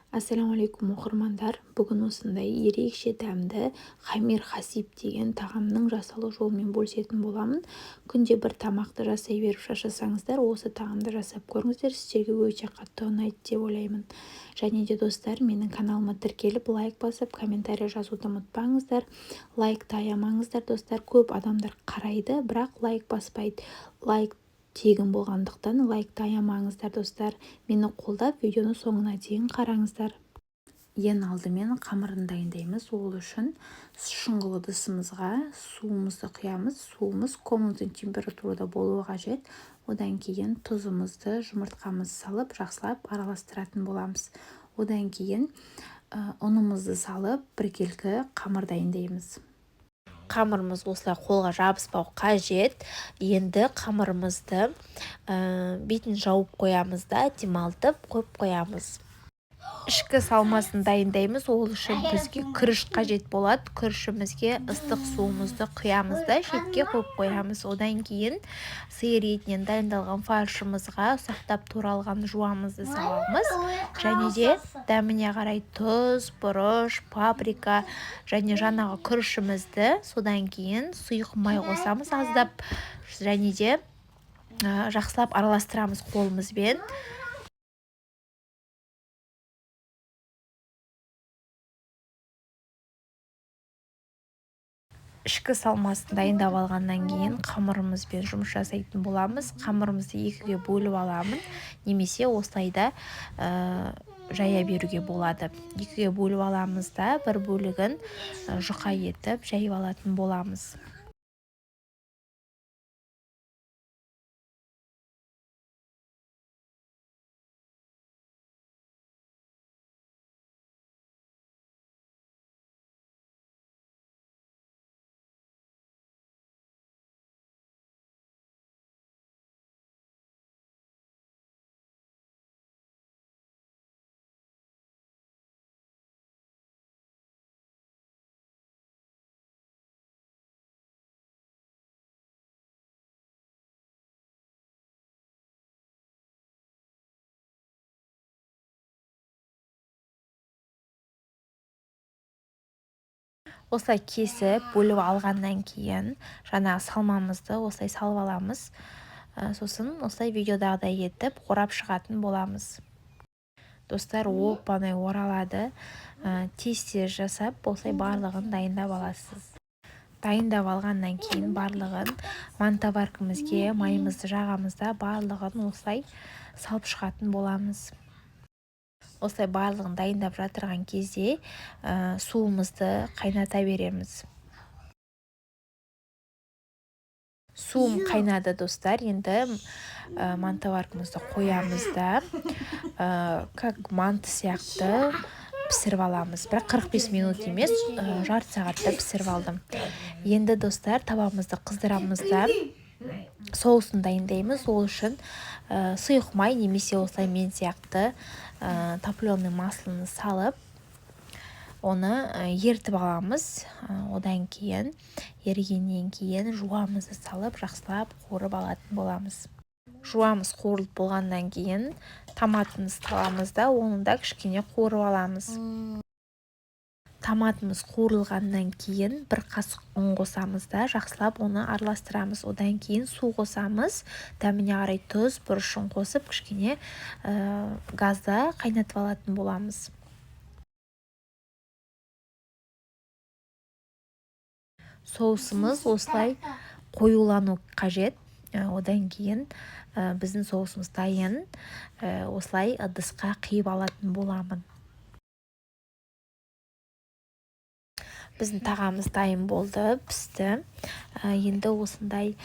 Ассалаумағалейкум оқырмандар. Бүгін осындай ерекше дәмді хамир хасиб деген тағамның жасалу жолымен бөлісетін боламын. Күнде бір тамақты жасай беріп шаршасаңыздар, осы тағамды жасап көріңіздер, сіздерге өте қатты ұнайды деп ойлаймын. Және де достар, менің каналыма тіркеліп, лайк басып, комментарий жазуды ұмытпаңыздар. Лайкты аямаңыздар, достар. Көп адамдар қарайды, бірақ лайк баспайды. Лайк тегін болғандықтан лайкты аямаңыздар, достар. Мені қолдап, видеоны соңына дейін қараңыздар. Ең алдымен қамырын дайындаймыз. Ол үшін шұңғыл ыдысымызға суымызды құямыз. Суымыз комнатный температурада болуы қажет. Одан кейін тұзымызды, жұмыртқамызды салып, жақсылап араластыратын боламыз. Одан кейін ұнымызды салып, біркелкі қамыр дайындаймыз. Қамырымыз осылай қолға жабыспау қажет. Енді қамырымызды бетін жауып қоямыз да, демалтып қойып қоямыз. Ішкі салмасын дайындаймыз. Ол үшін бізге күріш қажет болады. Күрішімізге ыстық суымызды құямыз да, шетке қойып қоямыз. Одан кейін сиыр етінен дайындалған фаршымызға ұсақтап туралған жуамызды саламыз. Және де дәміне қарай тұз, бұрыш, паприка және жаңағы күрішімізді, содан кейін сұйық май қосамыз аздап. Және де жақсылап араластырамыз қолымызбен. Ішкі салмасын дайындап алғаннан кейін қамырымызбен жұмыс жасайтын боламыз. Қамырымызды екіге бөліп аламын, немесе осылайда жая беруге болады. Екіге бөліп аламыз да, бір бөлігін жұқа етіп жайып алатын боламыз. Осылай кесіп, бөліп алғаннан кейін жаңағы салмамызды осылай салып аламыз. Сосын осылай видеодағыдай етіп орап шығатын боламыз. Достар, оп-оңай оралады. Тез-тез жасап, осылай барлығын дайындап аласыз. Дайындап алғаннан кейін барлығын мантоваркамызге майымызды жағамызда барлығын осылай салып шығатын боламыз. Осылай барлығын дайындап жатырған кезде суымызды қайната береміз. Суым қайнады, достар. Енді мантоваркамызды қоямыз да, как манты сияқты пісіріп аламыз. Бірақ 45 минут емес, жарты сағатта пісіріп алдым. Енді, достар, табамызды қыздырамыз да, соусын дайындаймыз. Ол үшін сұйық май немесе осылай мен сияқты топленый маслоны салып, оны ертіп аламыз. Одан кейін ергеннен кейін жуамызды салып, жақсылап қуырып алатын боламыз. Жуамыз қуырылып болғаннан кейін томатымызды саламыз да, оны да кішкене қуырып аламыз. Томатымыз қуырылғаннан кейін бір қасық ұн қосамыз да, жақсылап оны араластырамыз. Одан кейін су қосамыз. Дәміне қарай тұз, бұрышын қосып, кішкене газда қайнатып алатын боламыз. Соусымыз осылай қоюлану қажет. Одан кейін біздің соусымыз дайын. Осылай ыдысқа қиып алатын боламын. Біздің тағамыз дайын болды, пісті. Енді осындай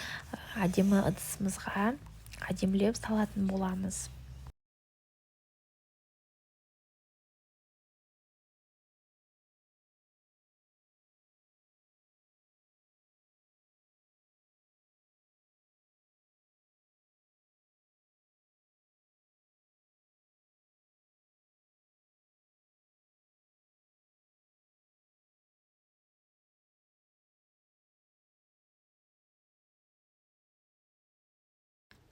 әдемі ыдысымызға әдемілеп салатын боламыз.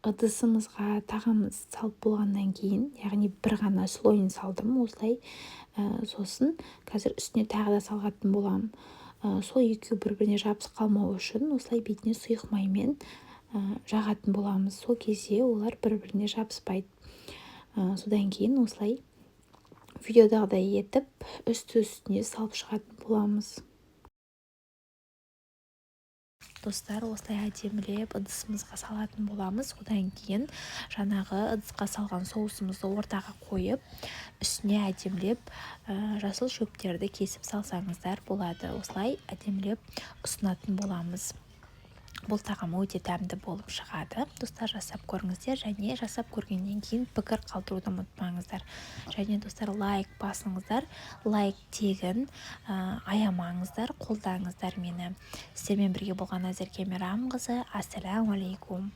ыдысымызға тағамыз салып болғаннан кейін, яғни бір ғана слойын салдым осылай. Сосын қазір үстіне тағы да салғатын боламын. Сол екеуі бір-біріне жабысып қалмау үшін осылай бетіне сұйық маймен жағатын боламыз. Сол кезде олар бір-біріне жабыспайды. Содан кейін осылай видеодағыдай етіп үсті-үстіне салып шығатын боламыз. Достар, осылай әдемілеп ыдысымызға салатын боламыз. Одан кейін жаңағы ыдысқа салған соусымызды ортаға қойып, үстіне әдемілеп жасыл шөптерді кесіп салсаңыздар болады. Осылай әдемілеп ұсынатын боламыз. Бұл тағам өте дәмді болып шығады. Достар, жасап көріңіздер, және жасап көргеннен кейін пікір қалдыруды ұмытпаңыздар. Және достар, лайк басыңыздар, лайк тегін аямаңыздар, қолдаңыздар мені. Сіздермен бірге болған Назерке Мейрамқызы. Ассаляму алейкум.